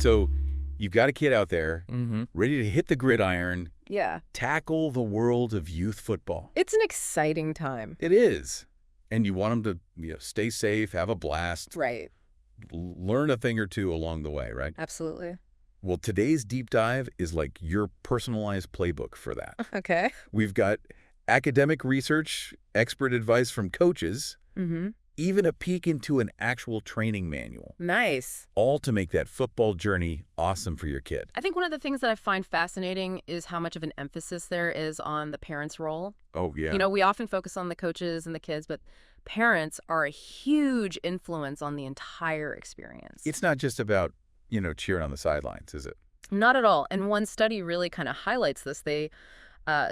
So you've got a kid out there ready to hit the gridiron, Yeah. tackle the world of youth football. It's an exciting time. It is. And you want them to stay safe, have a blast, Right. learn a thing or two along the way, right? Absolutely. Well, today's deep dive is like your personalized playbook for that. Okay. We've got academic research, expert advice from coaches, even a peek into an actual training manual, Nice. all to make that football journey awesome for your kid. I think one of the things that I find fascinating is how much of an emphasis there is on the parents' role. Oh, yeah. You know, we often focus on the coaches and the kids, but parents are a huge influence on the entire experience. It's not just about, cheering on the sidelines, is it? Not at all. And one study really kind of highlights this. They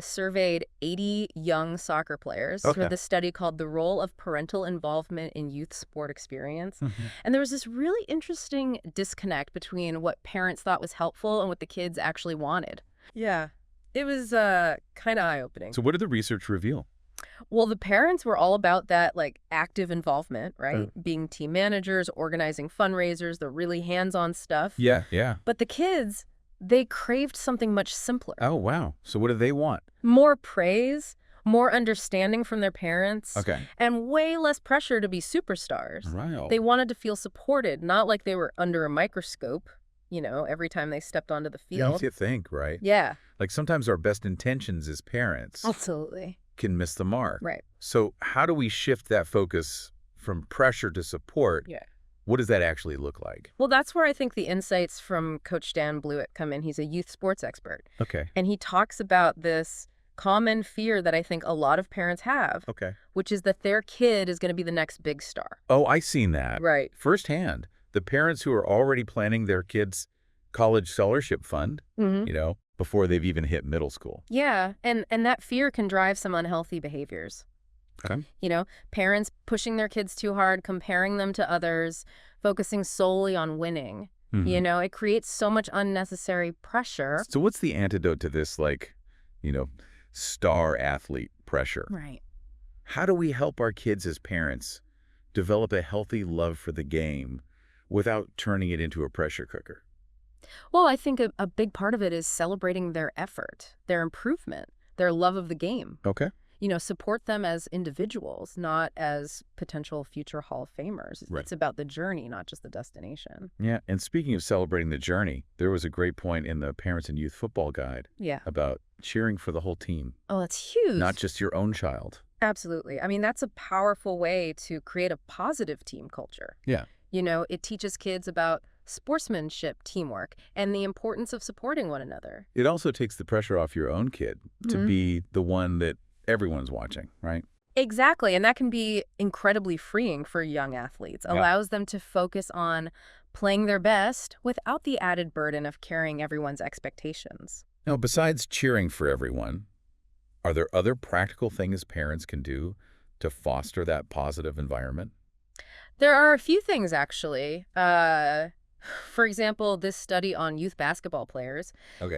surveyed 80 young soccer players for the study called The Role of Parental Involvement in Youth Sport Experience. And there was this really interesting disconnect between what parents thought was helpful and what the kids actually wanted. Yeah, it was kind of eye-opening. So what did the research reveal? Well, the parents were all about that, like, active involvement, right? Being team managers, organizing fundraisers, the really hands-on stuff. Yeah. But the kids, they craved something much simpler. Oh, wow. So what do they want? More praise, more understanding from their parents, and way less pressure to be superstars. Right. They wanted to feel supported, not like they were under a microscope, every time they stepped onto the field. You think, right? Yeah. Like sometimes our best intentions as parents Absolutely. can miss the mark. Right. So how do we shift that focus from pressure to support? Yeah. What does that actually look like? Well, that's where I think the insights from Coach Dan Blewett come in. He's a youth sports expert. Okay. And he talks about this common fear that I think a lot of parents have, which is that their kid is going to be the next big star. Oh, I've seen that. Right. Firsthand. The parents who are already planning their kids' college scholarship fund, before they've even hit middle school. Yeah, and that fear can drive some unhealthy behaviors. Okay. Parents pushing their kids too hard, comparing them to others, focusing solely on winning. It creates so much unnecessary pressure. So what's the antidote to this, star athlete pressure? Right. How do we help our kids as parents develop a healthy love for the game without turning it into a pressure cooker? Well, I think a big part of it is celebrating their effort, their improvement, their love of the game. Okay. Support them as individuals, not as potential future Hall of Famers. Right. It's about the journey, not just the destination. Yeah, and speaking of celebrating the journey, there was a great point in the Parents and Youth Football Guide about cheering for the whole team. Oh, that's huge. Not just your own child. Absolutely. I mean, that's a powerful way to create a positive team culture. Yeah. It teaches kids about sportsmanship, teamwork, and the importance of supporting one another. It also takes the pressure off your own kid to be the one that everyone's watching, right? Exactly, and that can be incredibly freeing for young athletes. Allows them to focus on playing their best without the added burden of carrying everyone's expectations. Now, besides cheering for everyone, are there other practical things parents can do to foster that positive environment? There are a few things, actually. For example, this study on youth basketball players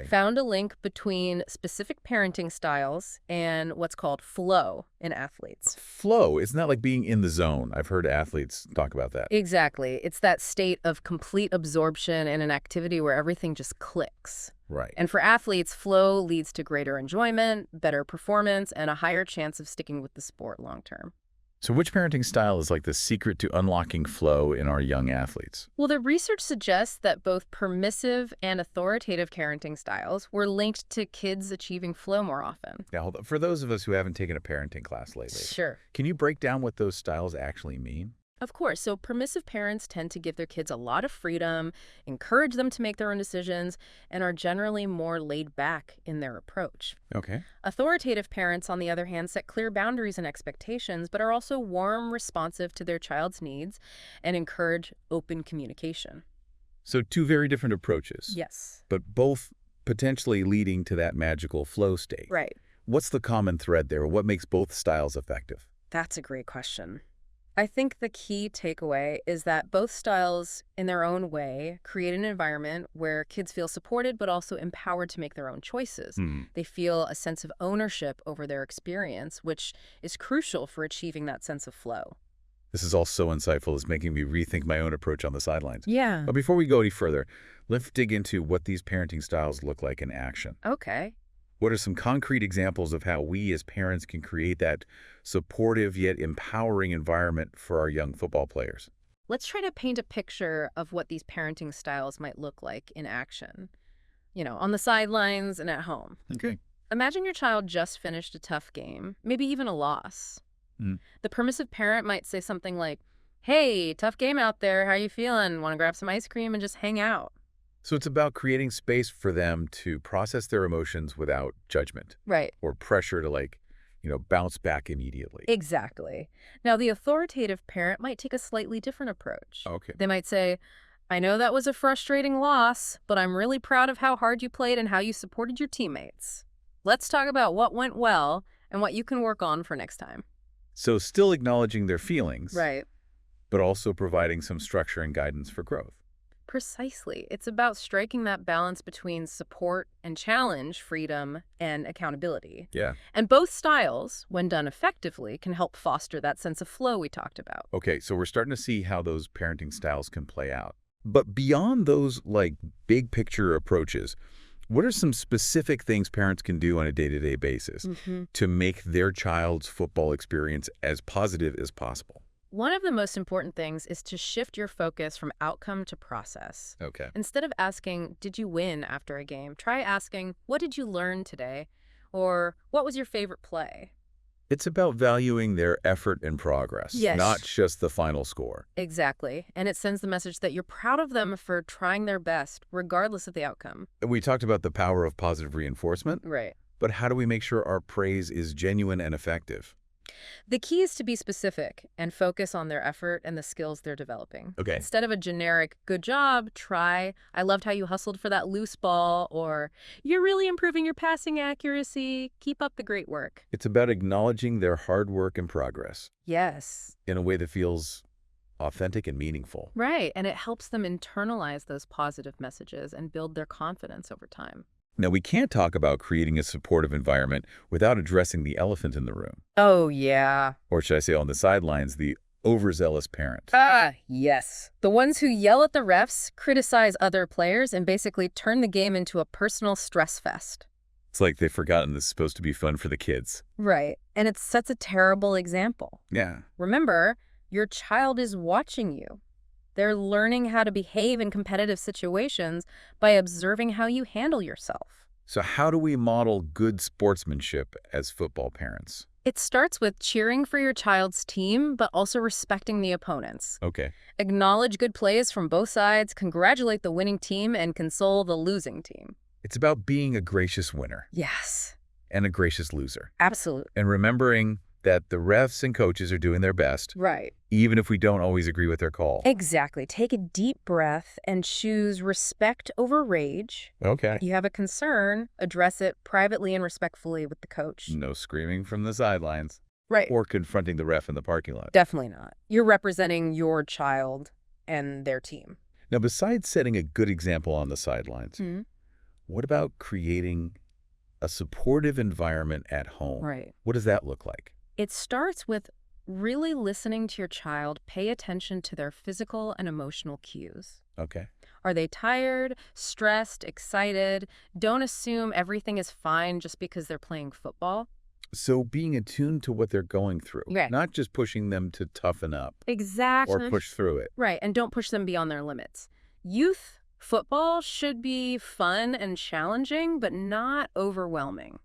found a link between specific parenting styles and what's called flow in athletes. Flow, isn't that like being in the zone? I've heard athletes talk about that. Exactly. It's that state of complete absorption in an activity where everything just clicks. Right. And for athletes, flow leads to greater enjoyment, better performance, and a higher chance of sticking with the sport long term. So which parenting style is like the secret to unlocking flow in our young athletes? Well, the research suggests that both permissive and authoritative parenting styles were linked to kids achieving flow more often. Now, hold on. For those of us who haven't taken a parenting class lately, Sure. Can you break down what those styles actually mean? Of course. So permissive parents tend to give their kids a lot of freedom, encourage them to make their own decisions, and are generally more laid back in their approach. Okay. Authoritative parents, on the other hand, set clear boundaries and expectations, but are also warm, responsive to their child's needs, and encourage open communication. So two very different approaches. Yes. But both potentially leading to that magical flow state. Right. What's the common thread there? What makes both styles effective? That's a great question. I think the key takeaway is that both styles, in their own way, create an environment where kids feel supported but also empowered to make their own choices. They feel a sense of ownership over their experience, which is crucial for achieving that sense of flow. This is all so insightful. It's making me rethink my own approach on the sidelines. Yeah. But before we go any further, let's dig into what these parenting styles look like in action. Okay. What are some concrete examples of how we as parents can create that supportive yet empowering environment for our young football players? Let's try to paint a picture of what these parenting styles might look like in action, on the sidelines and at home. Okay. Imagine your child just finished a tough game, maybe even a loss. Mm. The permissive parent might say something like, "Hey, tough game out there. How you feeling? Want to grab some ice cream and just hang out?" So it's about creating space for them to process their emotions without judgment Right. or pressure to bounce back immediately. Exactly. Now, the authoritative parent might take a slightly different approach. Okay. They might say, "I know that was a frustrating loss, but I'm really proud of how hard you played and how you supported your teammates. Let's talk about what went well and what you can work on for next time." So still acknowledging their feelings, Right. but also providing some structure and guidance for growth. Precisely. It's about striking that balance between support and challenge, freedom and accountability. Yeah. And both styles, when done effectively, can help foster that sense of flow we talked about. Okay, so we're starting to see how those parenting styles can play out. But beyond those big picture approaches, what are some specific things parents can do on a day-to-day basis to make their child's football experience as positive as possible? One of the most important things is to shift your focus from outcome to process. Okay. Instead of asking, "Did you win?" after a game, try asking, "What did you learn today?" Or "What was your favorite play?" It's about valuing their effort and progress, Yes. not just the final score. Exactly. And it sends the message that you're proud of them for trying their best, regardless of the outcome. We talked about the power of positive reinforcement, Right. but how do we make sure our praise is genuine and effective? The key is to be specific and focus on their effort and the skills they're developing. Okay. Instead of a generic, "Good job," try, "I loved how you hustled for that loose ball," or "You're really improving your passing accuracy. Keep up the great work." It's about acknowledging their hard work and progress Yes. in a way that feels authentic and meaningful. Right. And it helps them internalize those positive messages and build their confidence over time. Now, we can't talk about creating a supportive environment without addressing the elephant in the room. Oh, yeah. Or should I say on the sidelines, the overzealous parent. Yes. The ones who yell at the refs, criticize other players, and basically turn the game into a personal stress fest. It's like they've forgotten this is supposed to be fun for the kids. Right. And it sets a terrible example. Yeah. Remember, your child is watching you. They're learning how to behave in competitive situations by observing how you handle yourself. So how do we model good sportsmanship as football parents? It starts with cheering for your child's team, but also respecting the opponents. Okay. Acknowledge good plays from both sides, congratulate the winning team, and console the losing team. It's about being a gracious winner Yes, and a gracious loser. absolutely. And remembering that the refs and coaches are doing their best, Right. even if we don't always agree with their call. Exactly. Take a deep breath and choose respect over rage. Okay. You have a concern, address it privately and respectfully with the coach. No screaming from the sidelines Right. or confronting the ref in the parking lot. Definitely not. You're representing your child and their team. Now, besides setting a good example on the sidelines, what about creating a supportive environment at home? Right. What does that look like? It starts with really listening to your child, pay attention to their physical and emotional cues. Okay. Are they tired, stressed, excited? Don't assume everything is fine just because they're playing football. So being attuned to what they're going through, Right. not just pushing them to toughen up Exactly. or push through it. Right, and don't push them beyond their limits. Youth football should be fun and challenging, but not overwhelming.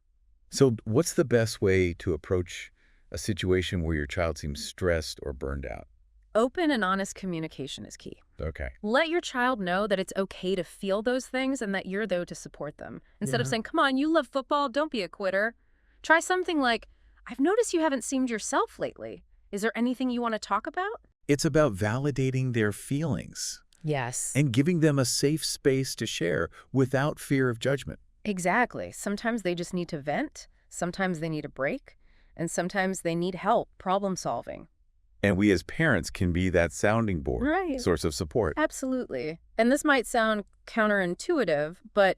So what's the best way to approach a situation where your child seems stressed or burned out? Open and honest communication is key. Okay. Let your child know that it's okay to feel those things and that you're there to support them. Instead of saying, "Come on, you love football, don't be a quitter." Try something like, "I've noticed you haven't seemed yourself lately. Is there anything you want to talk about?" It's about validating their feelings Yes. and giving them a safe space to share without fear of judgment. Exactly. Sometimes they just need to vent. Sometimes they need a break. And sometimes they need help problem solving. And we as parents can be that sounding board, Right. source of support. Absolutely. And this might sound counterintuitive, but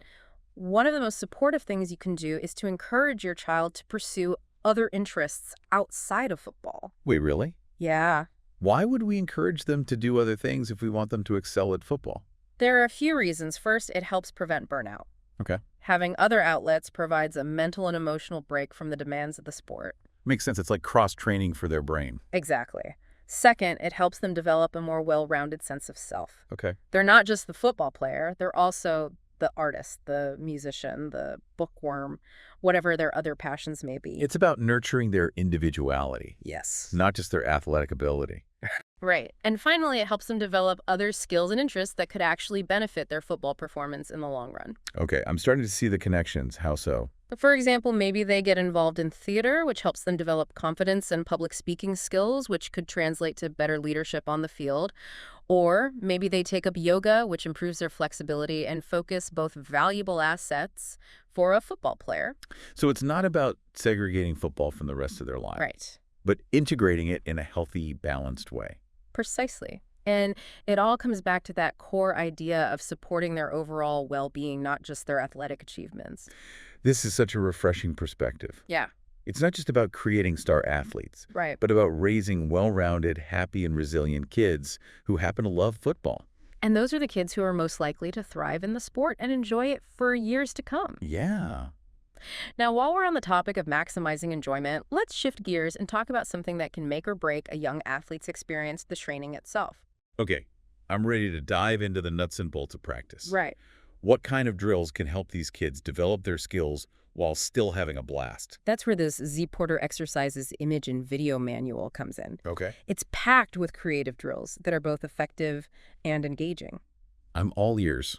one of the most supportive things you can do is to encourage your child to pursue other interests outside of football. Wait, really? Yeah. Why would we encourage them to do other things if we want them to excel at football? There are a few reasons. First, it helps prevent burnout. Okay. Having other outlets provides a mental and emotional break from the demands of the sport. Makes sense. It's like cross-training for their brain. Exactly. Second, it helps them develop a more well-rounded sense of self. Okay. They're not just the football player, they're also the artist, the musician, the bookworm, whatever their other passions may be. It's about nurturing their individuality, Yes. not just their athletic ability. Right. And finally, it helps them develop other skills and interests that could actually benefit their football performance in the long run. Okay, I'm starting to see the connections. How so? For example, maybe they get involved in theater, which helps them develop confidence and public speaking skills, which could translate to better leadership on the field. Or maybe they take up yoga, which improves their flexibility and focus, both valuable assets for a football player. So it's not about segregating football from the rest of their life, Right. but integrating it in a healthy, balanced way. Precisely. And it all comes back to that core idea of supporting their overall well-being, not just their athletic achievements. This is such a refreshing perspective. Yeah, It's not just about creating star athletes, right. but about raising well-rounded, happy, and resilient kids who happen to love football. And those are the kids who are most likely to thrive in the sport and enjoy it for years to come. Yeah. Now, while we're on the topic of maximizing enjoyment, let's shift gears and talk about something that can make or break a young athlete's experience, the training itself. Okay, I'm ready to dive into the nuts and bolts of practice. Right. What kind of drills can help these kids develop their skills while still having a blast? That's where this Zporter exercises image and video manual comes in. Okay. It's packed with creative drills that are both effective and engaging. I'm all ears.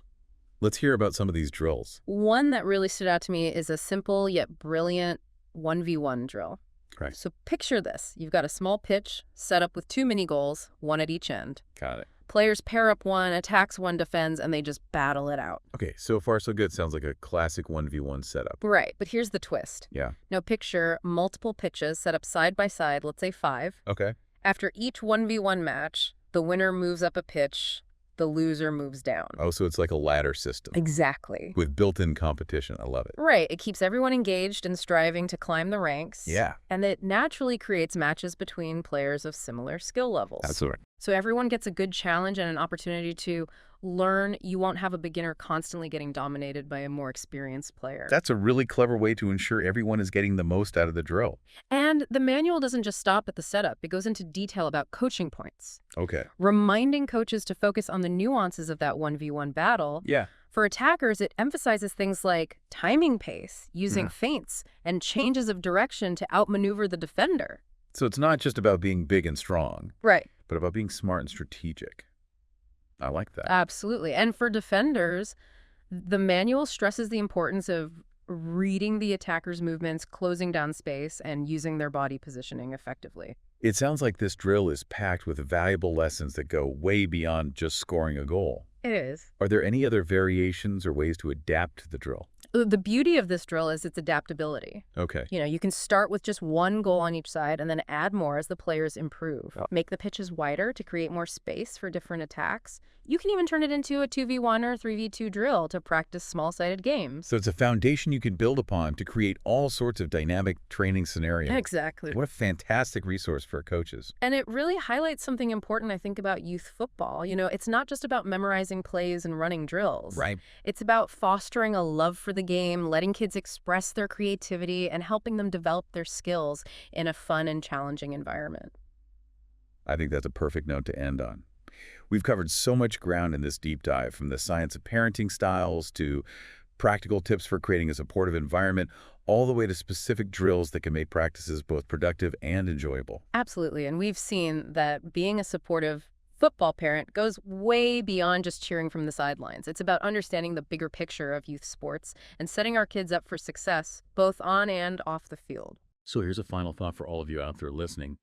Let's hear about some of these drills. One that really stood out to me is a simple yet brilliant 1v1 drill. Right. So picture this. You've got a small pitch set up with two mini goals, one at each end. Got it. Players pair up one, attacks one, defends, and they just battle it out. Okay, so far so good. Sounds like a classic 1v1 setup. Right, but here's the twist. Yeah. Now picture multiple pitches set up side by side, let's say 5. Okay. After each 1v1 match, the winner moves up a pitch, the loser moves down. Oh, so it's like a ladder system Exactly. with built-in competition. I love it. Right, it keeps everyone engaged and striving to climb the ranks. Yeah. And it naturally creates matches between players of similar skill levels. That's right. So everyone gets a good challenge and an opportunity to learn. You won't have a beginner constantly getting dominated by a more experienced player. That's a really clever way to ensure everyone is getting the most out of the drill. And the manual doesn't just stop at the setup. It goes into detail about coaching points, Okay. reminding coaches to focus on the nuances of that 1v1 battle. Yeah. For attackers, it emphasizes things like timing pace, using feints, and changes of direction to outmaneuver the defender. So it's not just about being big and strong, Right. but about being smart and strategic. I like that. Absolutely. And for defenders, the manual stresses the importance of reading the attacker's movements, closing down space, and using their body positioning effectively. It sounds like this drill is packed with valuable lessons that go way beyond just scoring a goal. It is. Are there any other variations or ways to adapt to the drill? The beauty of this drill is its adaptability. Okay. You know, you can start with just one goal on each side and then add more as the players improve. Make the pitches wider to create more space for different attacks. You can even turn it into a 2v1 or 3v2 drill to practice small-sided games. So it's a foundation you can build upon to create all sorts of dynamic training scenarios. Exactly. What a fantastic resource for coaches. And it really highlights something important, I think, about youth football. You know, it's not just about memorizing plays and running drills. Right. It's about fostering a love for the game, letting kids express their creativity, and helping them develop their skills in a fun and challenging environment. I think that's a perfect note to end on. We've covered so much ground in this deep dive, from the science of parenting styles to practical tips for creating a supportive environment, all the way to specific drills that can make practices both productive and enjoyable. Absolutely. And we've seen that being a supportive football parent goes way beyond just cheering from the sidelines. It's about understanding the bigger picture of youth sports and setting our kids up for success, both on and off the field. So here's a final thought for all of you out there listening.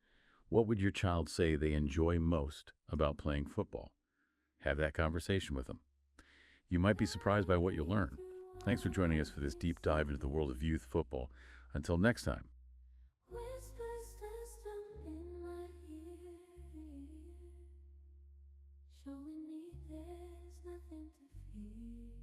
What would your child say they enjoy most about playing football? Have that conversation with them. You might be surprised by what you'll learn. Thanks for joining us for this deep dive into the world of youth football. Until next time. Whispers system in my ear, showing me there's nothing to fear.